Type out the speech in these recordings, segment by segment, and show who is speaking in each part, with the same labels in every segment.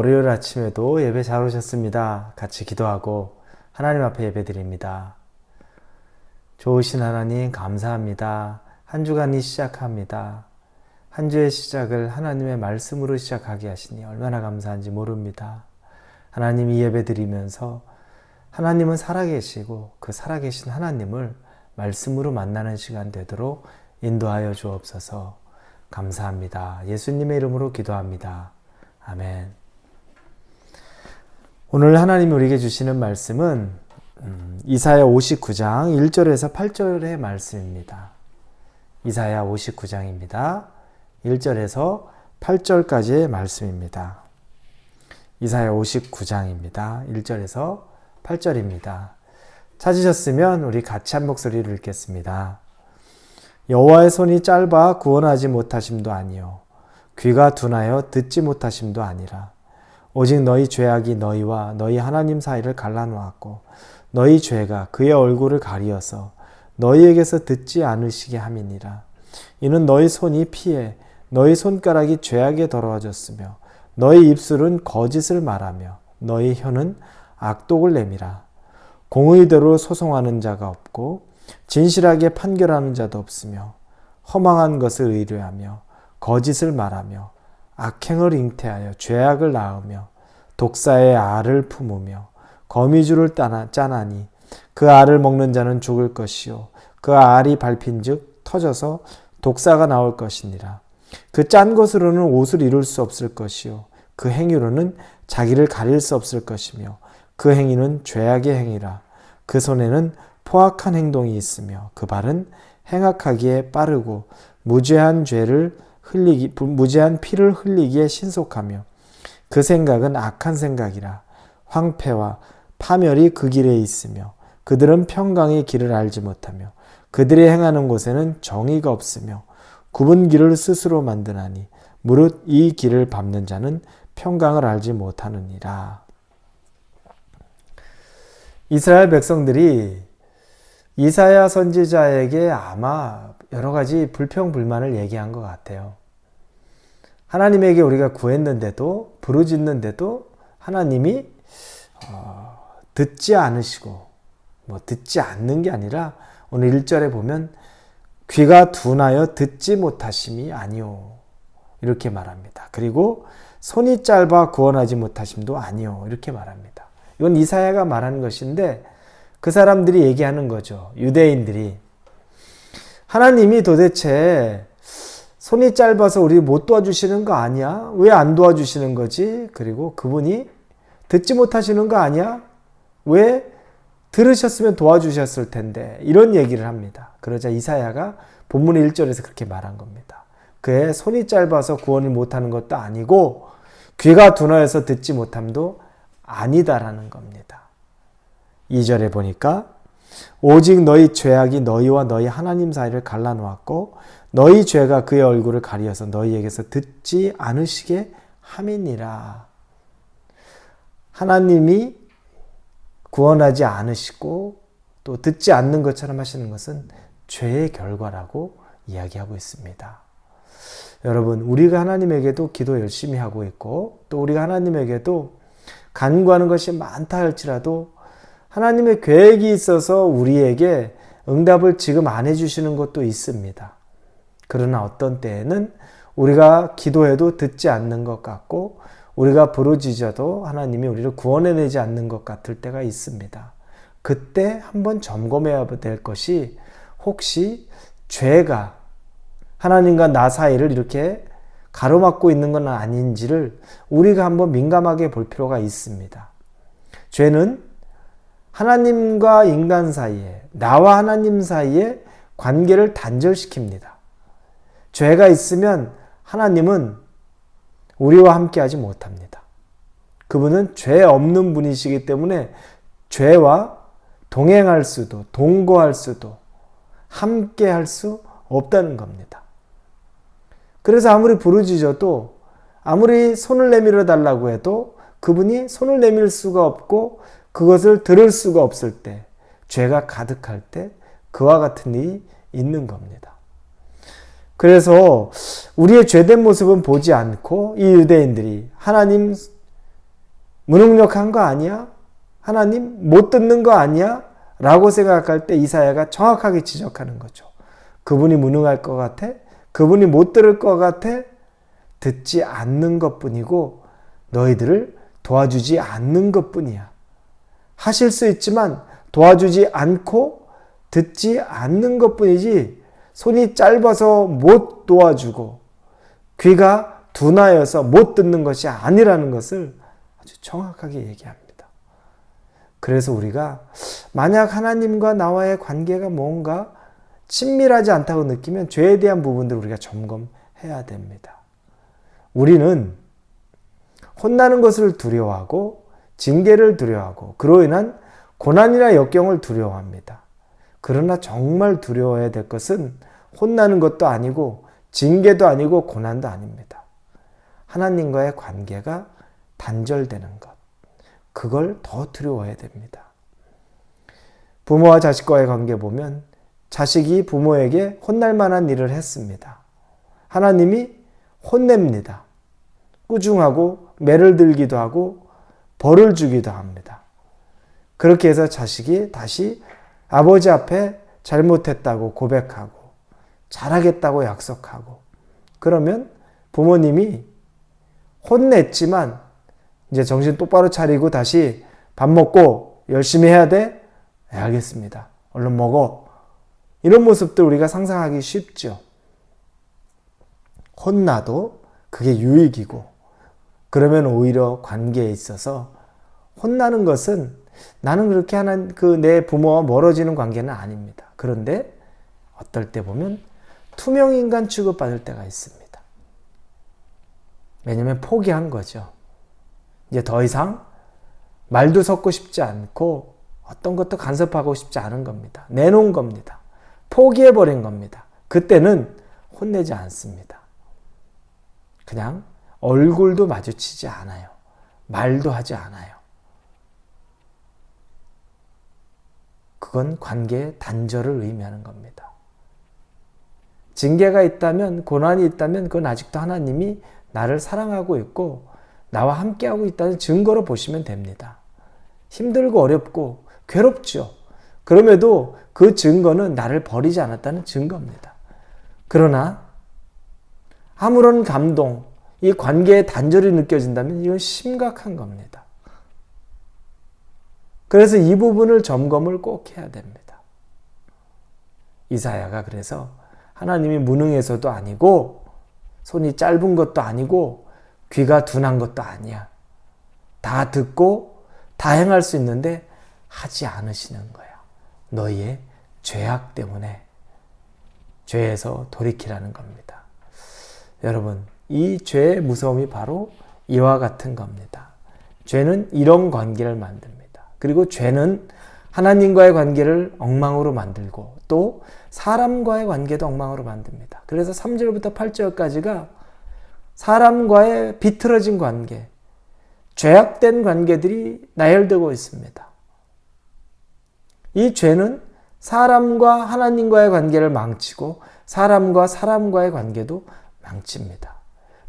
Speaker 1: 월요일 아침에도 예배 잘 오셨습니다. 같이 기도하고 하나님 앞에 예배드립니다. 좋으신 하나님 감사합니다. 한 주간이 시작합니다. 한 주의 시작을 하나님의 말씀으로 시작하게 하시니 얼마나 감사한지 모릅니다. 하나님 이 예배 드리면서 하나님은 살아계시고 그 살아계신 하나님을 말씀으로 만나는 시간 되도록 인도하여 주옵소서. 감사합니다. 예수님의 이름으로 기도합니다. 아멘. 오늘 하나님이 우리에게 주시는 말씀은 이사야 59장 1절에서 8절의 말씀입니다. 이사야 59장입니다. 1절에서 8절까지의 말씀입니다. 이사야 59장입니다. 1절에서 8절입니다. 찾으셨으면 우리 같이 한 목소리를 읽겠습니다. 여호와의 손이 짧아 구원하지 못하심도 아니요 귀가 둔하여 듣지 못하심도 아니라 오직 너희 죄악이 너희와 너희 하나님 사이를 갈라놓았고 너희 죄가 그의 얼굴을 가리어서 너희에게서 듣지 않으시게 함이니라. 이는 너희 손이 피해 너희 손가락이 죄악에 더러워졌으며 너희 입술은 거짓을 말하며 너희 혀는 악독을 내밀어 공의대로 소송하는 자가 없고 진실하게 판결하는 자도 없으며 허망한 것을 의뢰하며 거짓을 말하며 악행을 잉태하여 죄악을 낳으며 독사의 알을 품으며 거미줄을 짜나니 그 알을 먹는 자는 죽을 것이요 그 알이 밟힌즉 터져서 독사가 나올 것이니라. 그 짠 것으로는 옷을 이룰 수 없을 것이요 그 행위로는 자기를 가릴 수 없을 것이며 그 행위는 죄악의 행위라. 그 손에는 포악한 행동이 있으며 그 발은 행악하기에 빠르고 무죄한 피를 흘리기에 신속하며 그 생각은 악한 생각이라. 황폐와 파멸이 그 길에 있으며 그들은 평강의 길을 알지 못하며 그들이 행하는 곳에는 정의가 없으며 굽은 길을 스스로 만드나니 무릇 이 길을 밟는 자는 평강을 알지 못하느니라. 이스라엘 백성들이 이사야 선지자에게 아마 여러 가지 불평불만을 얘기한 것 같아요. 하나님에게 우리가 구했는데도 부르짖는데도 하나님이 듣지 않으시고 듣지 않는 게 아니라 오늘 1절에 보면 귀가 둔하여 듣지 못하심이 아니요 이렇게 말합니다. 그리고 손이 짧아 구원하지 못하심도 아니요 이렇게 말합니다. 이건 이사야가 말하는 것인데 그 사람들이 얘기하는 거죠. 유대인들이 하나님이 도대체 손이 짧아서 우리 못 도와주시는 거 아니야? 왜 안 도와주시는 거지? 그리고 그분이 듣지 못하시는 거 아니야? 왜 들으셨으면 도와주셨을 텐데 이런 얘기를 합니다. 그러자 이사야가 본문의 1절에서 그렇게 말한 겁니다. 그의 손이 짧아서 구원을 못하는 것도 아니고 귀가 둔하여서 듣지 못함도 아니다라는 겁니다. 2절에 보니까 오직 너희 죄악이 너희와 너희 하나님 사이를 갈라놓았고 너희 죄가 그의 얼굴을 가리어서 너희에게서 듣지 않으시게 함이니라. 하나님이 구원하지 않으시고 또 듣지 않는 것처럼 하시는 것은 죄의 결과라고 이야기하고 있습니다. 여러분, 우리가 하나님에게도 기도 열심히 하고 있고 또 우리가 하나님에게도 간구하는 것이 많다 할지라도 하나님의 계획이 있어서 우리에게 응답을 지금 안 해주시는 것도 있습니다. 그러나 어떤 때에는 우리가 기도해도 듣지 않는 것 같고 우리가 부르짖어도 하나님이 우리를 구원해내지 않는 것 같을 때가 있습니다. 그때 한번 점검해야 될 것이 혹시 죄가 하나님과 나 사이를 이렇게 가로막고 있는 건 아닌지를 우리가 한번 민감하게 볼 필요가 있습니다. 죄는 하나님과 인간 사이에, 나와 하나님 사이에 관계를 단절시킵니다. 죄가 있으면 하나님은 우리와 함께하지 못합니다. 그분은 죄 없는 분이시기 때문에 죄와 동행할 수도, 동거할 수도, 함께할 수 없다는 겁니다. 그래서 아무리 부르짖어도, 아무리 손을 내밀어 달라고 해도 그분이 손을 내밀 수가 없고 그것을 들을 수가 없을 때, 죄가 가득할 때 그와 같은 일이 있는 겁니다. 그래서 우리의 죄된 모습은 보지 않고 이 유대인들이 하나님 무능력한 거 아니야? 하나님 못 듣는 거 아니야? 라고 생각할 때 이사야가 정확하게 지적하는 거죠. 그분이 무능할 것 같아? 그분이 못 들을 것 같아? 듣지 않는 것뿐이고 너희들을 도와주지 않는 것뿐이야. 하실 수 있지만 도와주지 않고 듣지 않는 것뿐이지 손이 짧아서 못 도와주고 귀가 둔하여서 못 듣는 것이 아니라는 것을 아주 정확하게 얘기합니다. 그래서 우리가 만약 하나님과 나와의 관계가 뭔가 친밀하지 않다고 느끼면 죄에 대한 부분들을 우리가 점검해야 됩니다. 우리는 혼나는 것을 두려워하고 징계를 두려워하고 그로 인한 고난이나 역경을 두려워합니다. 그러나 정말 두려워해야 될 것은 혼나는 것도 아니고 징계도 아니고 고난도 아닙니다. 하나님과의 관계가 단절되는 것. 그걸 더 두려워해야 됩니다. 부모와 자식과의 관계 보면 자식이 부모에게 혼날 만한 일을 했습니다. 하나님이 혼냅니다. 꾸중하고 매를 들기도 하고 벌을 주기도 합니다. 그렇게 해서 자식이 다시 아버지 앞에 잘못했다고 고백하고 잘하겠다고 약속하고 그러면 부모님이 혼냈지만 이제 정신 똑바로 차리고 다시 밥 먹고 열심히 해야 돼? 네, 알겠습니다. 얼른 먹어. 이런 모습들 우리가 상상하기 쉽죠. 혼나도 그게 유익이고 그러면 오히려 관계에 있어서 혼나는 것은 나는 그렇게 하는 내 부모와 멀어지는 관계는 아닙니다. 그런데 어떨 때 보면 투명인간 취급받을 때가 있습니다. 왜냐하면 포기한 거죠. 이제 더 이상 말도 섞고 싶지 않고 어떤 것도 간섭하고 싶지 않은 겁니다. 내놓은 겁니다. 포기해버린 겁니다. 그때는 혼내지 않습니다. 그냥 얼굴도 마주치지 않아요. 말도 하지 않아요. 그건 관계의 단절을 의미하는 겁니다. 징계가 있다면, 고난이 있다면 그건 아직도 하나님이 나를 사랑하고 있고 나와 함께하고 있다는 증거로 보시면 됩니다. 힘들고 어렵고 괴롭죠. 그럼에도 그 증거는 나를 버리지 않았다는 증거입니다. 그러나 아무런 감동, 이 관계의 단절이 느껴진다면 이건 심각한 겁니다. 그래서 이 부분을 점검을 꼭 해야 됩니다. 이사야가 그래서 하나님이 무능해서도 아니고 손이 짧은 것도 아니고 귀가 둔한 것도 아니야. 다 듣고 다 행할 수 있는데 하지 않으시는 거야. 너희의 죄악 때문에 죄에서 돌이키라는 겁니다. 여러분, 이 죄의 무서움이 바로 이와 같은 겁니다. 죄는 이런 관계를 만듭니다. 그리고 죄는 하나님과의 관계를 엉망으로 만들고 또 사람과의 관계도 엉망으로 만듭니다. 그래서 3절부터 8절까지가 사람과의 비틀어진 관계, 죄악된 관계들이 나열되고 있습니다. 이 죄는 사람과 하나님과의 관계를 망치고 사람과 사람과의 관계도 망칩니다.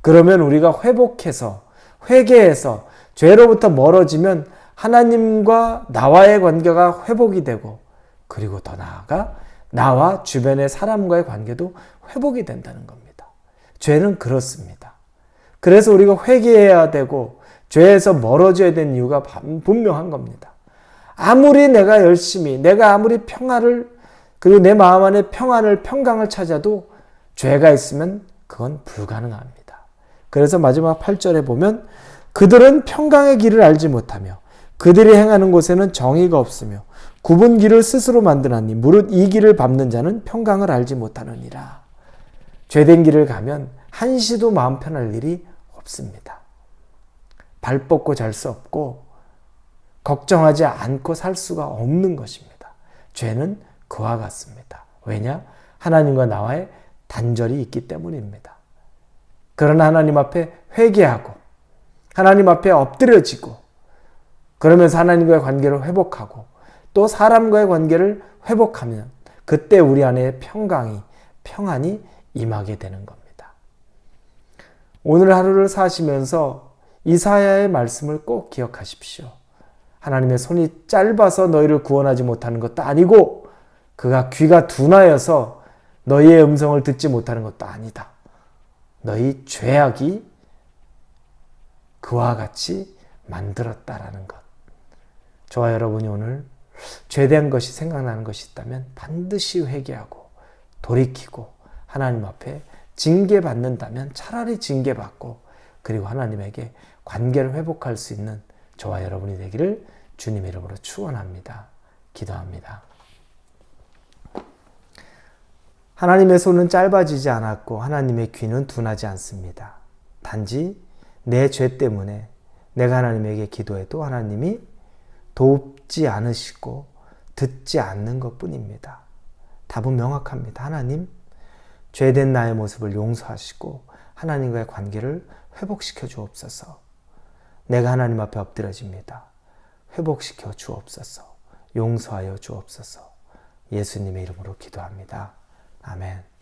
Speaker 1: 그러면 우리가 회복해서 회개해서 죄로부터 멀어지면 하나님과 나와의 관계가 회복이 되고 그리고 더 나아가 나와 주변의 사람과의 관계도 회복이 된다는 겁니다. 죄는 그렇습니다. 그래서 우리가 회개해야 되고 죄에서 멀어져야 되는 이유가 분명한 겁니다. 아무리 내가 열심히, 내가 아무리 평화를, 그리고 내 마음 안에 평강을 찾아도 죄가 있으면 그건 불가능합니다. 그래서 마지막 8절에 보면 그들은 평강의 길을 알지 못하며 그들이 행하는 곳에는 정의가 없으며 굽은 길을 스스로 만드나니 무릇 이 길을 밟는 자는 평강을 알지 못하느니라. 죄된 길을 가면 한시도 마음 편할 일이 없습니다. 발 뻗고 잘 수 없고 걱정하지 않고 살 수가 없는 것입니다. 죄는 그와 같습니다. 왜냐? 하나님과 나와의 단절이 있기 때문입니다. 그러나 하나님 앞에 회개하고 하나님 앞에 엎드려지고 그러면서 하나님과의 관계를 회복하고 또 사람과의 관계를 회복하면 그때 우리 안에 평안이 임하게 되는 겁니다. 오늘 하루를 사시면서 이사야의 말씀을 꼭 기억하십시오. 하나님의 손이 짧아서 너희를 구원하지 못하는 것도 아니고 그가 귀가 둔하여서 너희의 음성을 듣지 못하는 것도 아니다. 너희 죄악이 그와 같이 만들었다라는 것. 저와 여러분이 오늘 죄된 것이 생각나는 것이 있다면 반드시 회개하고 돌이키고 하나님 앞에 징계받는다면 차라리 징계받고 그리고 하나님에게 관계를 회복할 수 있는 저와 여러분이 되기를 주님의 이름으로 축원합니다. 기도합니다. 하나님의 손은 짧아지지 않았고 하나님의 귀는 둔하지 않습니다. 단지 내 죄 때문에 내가 하나님에게 기도해도 하나님이 돕지 않으시고 듣지 않는 것뿐입니다. 답은 명확합니다. 하나님, 죄된 나의 모습을 용서하시고 하나님과의 관계를 회복시켜 주옵소서. 내가 하나님 앞에 엎드려집니다. 회복시켜 주옵소서. 용서하여 주옵소서. 예수님의 이름으로 기도합니다. 아멘.